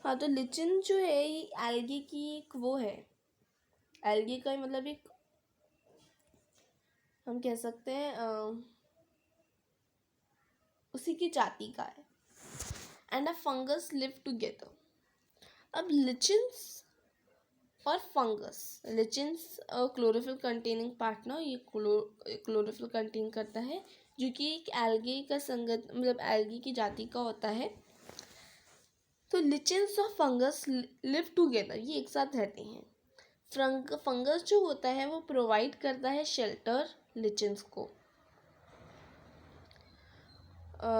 हाँ, तो लिचन जो है ये एल्गी की एक वो है, एल्गी का मतलब एक हम कह सकते हैं उसी की जाति का है। And a fungus live together. अब लिचन्स और फंगस, लिचन्स क्लोरोफिल कंटेनिंग पार्टनर, ये क्लोरोफिल कंटेन करता है, जो कि एक एल्गी का संगत मतलब एल्गी की जाति का होता है। तो लिचन्स और फंगस लिव टुगेदर, ये एक साथ रहते हैं। फंगस जो होता है वो प्रोवाइड करता है शेल्टर लिचन्स को,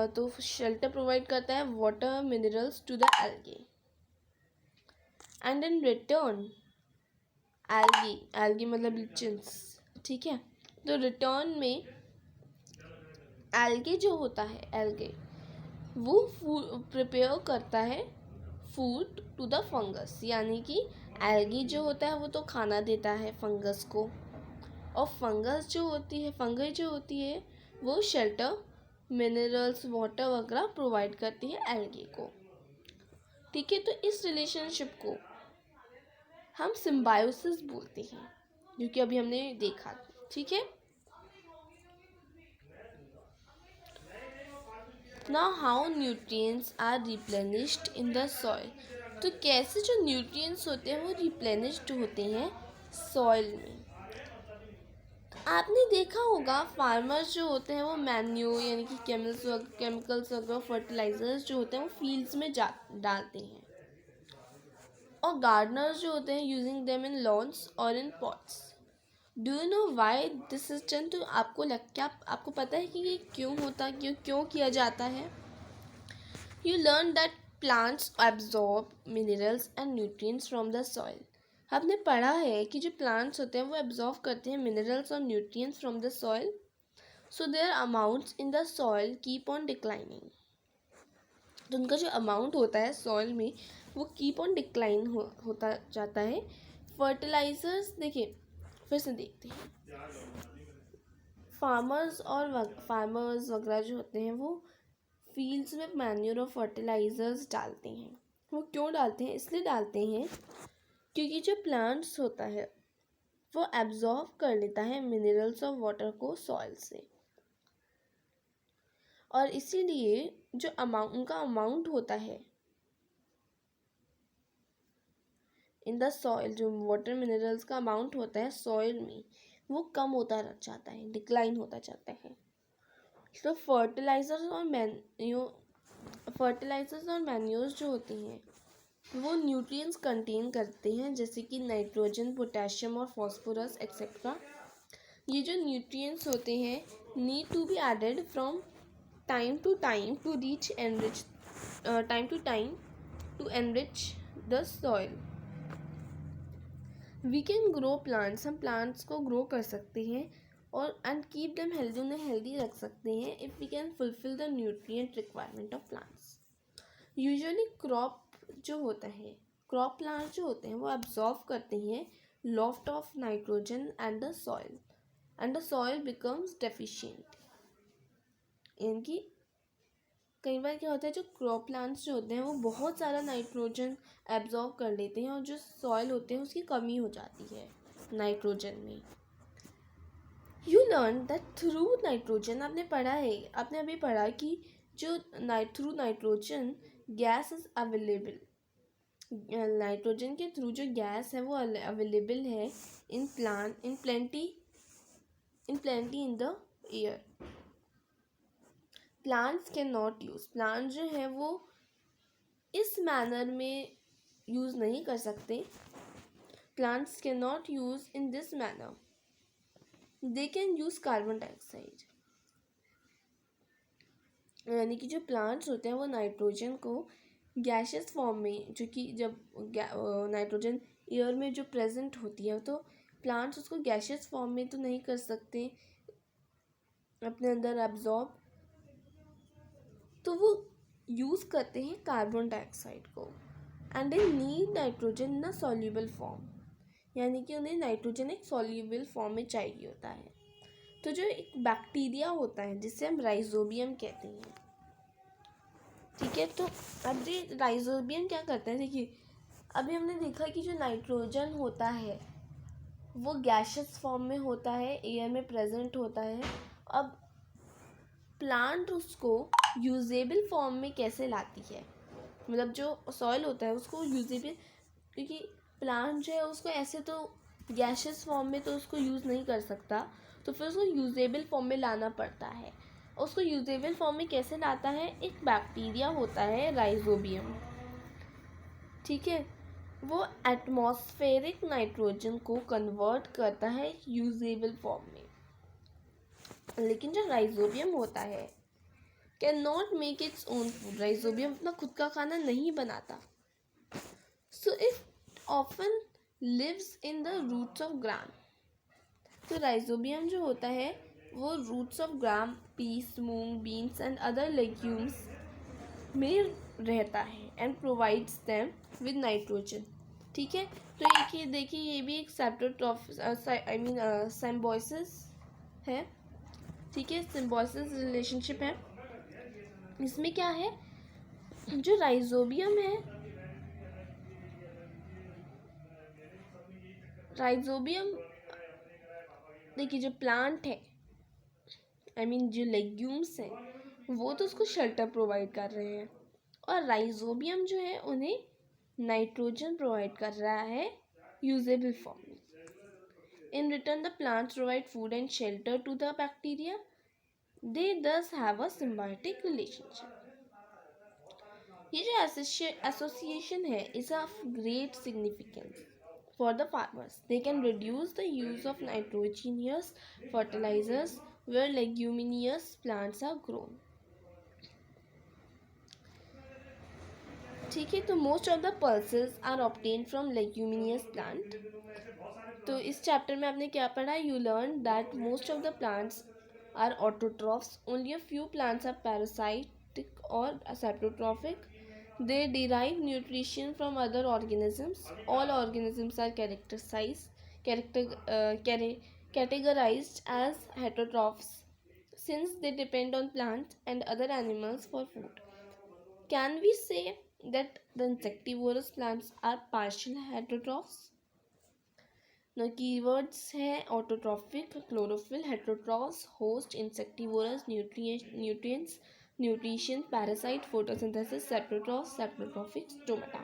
तो शेल्टर प्रोवाइड करता है water minerals to the algae, and in return algae मतलब लिचन्स, ठीक है। तो रिटर्न में एल्गी जो होता है, एल्गी वो प्रिपेयर करता है फूड टू द फंगस, यानी कि एल्गी जो होता है वो तो खाना देता है फंगस को, और फंगस जो होती है, फंगई जो होती है वो शेल्टर, मिनरल्स, वाटर वगैरह प्रोवाइड करती है एल्गी को, ठीक है। तो इस रिलेशनशिप को हम सिम्बायोसिस बोलते हैं, जो कि अभी हमने देखा, ठीक है। Now how nutrients are replenished in the soil. तो कैसे जो न्यूट्रिएंट्स होते हैं वो रिप्लेनिश्ड होते हैं सॉइल में। आपने देखा होगा फार्मर्स जो होते हैं वो मैन्यूर यानी कि केमिकल्स वगैरह फर्टिलाइजर्स जो होते हैं वो फील्ड्स में डालते हैं, और गार्डनर्स जो होते हैं यूजिंग देम इन लॉन्स और in pots. Do you know why this is done. तो आपको पता है कि ये क्यों होता, क्यों किया जाता है। You learn that plants absorb minerals and nutrients from the soil. आपने पढ़ा है कि जो प्लांट्स होते हैं वो एब्जॉर्ब करते हैं मिनरल्स और nutrients from the soil, so their amounts in the soil keep on declining. तो उनका जो अमाउंट होता है सॉइल में वो कीप ऑन डिक्लाइन होता जाता है। फर्टिलाइजर्स देखिए फिर से देखते हैं, फार्मर्स वगैरह जो होते हैं वो फील्ड्स में मैन्योर और फर्टिलाइजर्स डालते हैं, वो क्यों डालते हैं? इसलिए डालते हैं क्योंकि जो प्लांट्स होता है वो एब्जॉर्व कर लेता है मिनरल्स ऑफ वाटर को सॉइल से, और इसीलिए जो अमाउंट उनका अमाउंट होता है इन द सॉइल, जो वाटर मिनरल्स का अमाउंट होता है सॉइल में, वो कम होता जाता है, डिक्लाइन होता जाता है। तो फर्टिलाइजर्स और मैन्योर्स जो होते हैं वो न्यूट्रिएंट्स कंटेन करते हैं, जैसे कि नाइट्रोजन, पोटेशियम और फास्फोरस एक्सेट्रा। ये जो न्यूट्रिएंट्स होते हैं need to be added from time to time to reach enrich time to time to enrich the soil. We can grow plants, हम प्लांट्स को ग्रो कर सकते हैं और एंड कीप देम हेल्दी, उन्हें हेल्दी रख सकते हैं if we can fulfill the nutrient requirement of plants. Usually crop plants जो होते हैं वो एब्जॉर्व करते हैं lot of nitrogen and the soil becomes deficient. यानी कि कई बार क्या होता है, जो क्रॉप प्लांट्स जो होते हैं वो बहुत सारा नाइट्रोजन एब्जॉर्व कर लेते हैं और जो सॉइल होते हैं उसकी कमी हो जाती है नाइट्रोजन में। You learn that through nitrogen, आपने अभी पढ़ा कि जो through nitrogen gas is available, nitrogen के थ्रू जो गैस है वो अवेलेबल है in plenty in the air. Plants can not use, plant जो है वो इस मैनर में यूज़ नहीं कर सकते। Plants can not use in this manner, they can use carbon dioxide. यानी कि जो प्लांट्स होते हैं वो नाइट्रोजन को गैशियस फॉर्म में, जो कि जब नाइट्रोजन एयर में जो प्रेजेंट होती है तो प्लांट्स उसको गैशियस फॉर्म में तो नहीं कर सकते अपने अंदर एब्जॉर्ब, तो वो यूज़ करते हैं कार्बन डाइऑक्साइड को। And they need nitrogen in a soluble form, यानी कि उन्हें नाइट्रोजन एक सॉल्यूबल फॉर्म में चाहिए होता है। तो जो एक बैक्टीरिया होता है जिसे हम राइजोबियम कहते हैं, ठीक है, तो अब ये राइजोबियम क्या करता है, देखिए अभी हमने देखा कि जो नाइट्रोजन होता है वो गैशियस फॉर्म में होता है, एयर में प्रेजेंट होता है। अब प्लांट उसको यूजेबल फॉर्म में कैसे लाती है, मतलब जो सॉइल होता है उसको यूजेबल, क्योंकि प्लांट जो है उसको ऐसे तो गैशियस फॉर्म में तो उसको यूज़ नहीं कर सकता, तो फिर उसको यूजेबल फॉर्म में लाना पड़ता है। उसको यूजेबल फॉर्म में कैसे लाता है, एक बैक्टीरिया होता है राइजोबियम, ठीक है, वो एटमॉस्फेरिक नाइट्रोजन को कन्वर्ट करता है यूजेबल फॉर्म में। लेकिन जो राइजोबियम होता है can not make its own food, Rhizobium अपना खुद का खाना नहीं बनाता। So it often lives in the roots of gram, तो राइजोबियम जो होता है वो roots of gram, peas, moong, beans and other legumes में रहता है and provides them with nitrogen, ठीक है। तो ये देखिए ये भी एक सिम्बायोसिस है, ठीक है, सिम्बायोसिस रिलेशनशिप है। इसमें क्या है, जो राइजोबियम है, राइजोबियम देखिए जो प्लांट है, जो लेग्यूम्स हैं वो तो उसको शेल्टर प्रोवाइड कर रहे हैं, और राइजोबियम जो है उन्हें नाइट्रोजन प्रोवाइड कर रहा है यूजेबल फॉर्म में। In return the plants provide food and shelter to the bacteria, they thus have a symbiotic relationship. ये जो एसोसिएशन है is of great significance for the farmers. They can reduce the use of nitrogenous fertilizers where leguminous plants are grown. ठीक है, तो most of the pulses are obtain from leguminous plant. तो इस chapter में आपने क्या पढ़ा, you learn that most of the plants are autotrophs, only a few plants are parasitic और saprotrophic. They derive nutrition from other organisms. All organisms are categorized as heterotrophs since they depend on plants and other animals for food. Can we say that the insectivorous plants are partial heterotrophs. Now keywords है autotrophic, chlorophyll, heterotrophs, host, insectivorous, nutrients, nutrition, parasite, photosynthesis, saprotrophs, saprotrophic, stomata.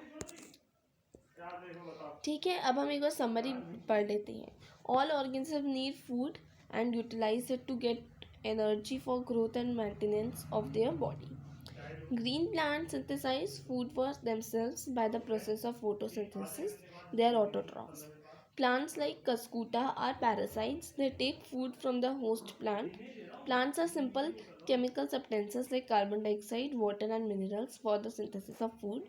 ठीक है, अब हम एक बार summary पढ़ लेते हैं. All organisms need food and utilize it to get energy for growth and maintenance of their body. Green plants synthesize food for themselves by the process of photosynthesis. They are autotrophs. Plants like Cuscuta are parasites. They take food from the host plant. Plants are simple chemical substances like carbon dioxide, water, and minerals for the synthesis of food.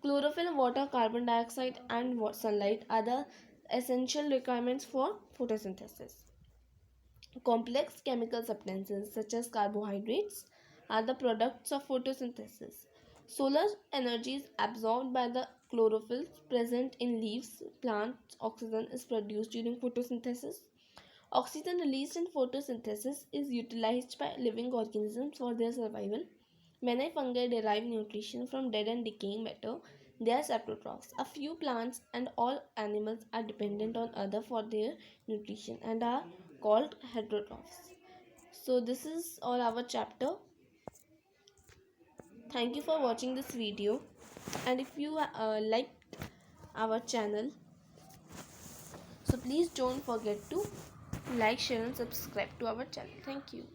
Chlorophyll, water, carbon dioxide, and sunlight are the essential requirements for photosynthesis. Complex chemical substances such as carbohydrates are the products of photosynthesis. Solar energy is absorbed by the chlorophyll present in leaves. Plants' oxygen is produced during photosynthesis. Oxygen released in photosynthesis is utilized by living organisms for their survival. Many fungi derive nutrition from dead and decaying matter. They are saprotrophs. A few plants and all animals are dependent on other for their nutrition and are called heterotrophs. So this is all our chapter. Thank you for watching this video, and if you liked our channel, so please don't forget to like, share and subscribe to our channel. Thank you.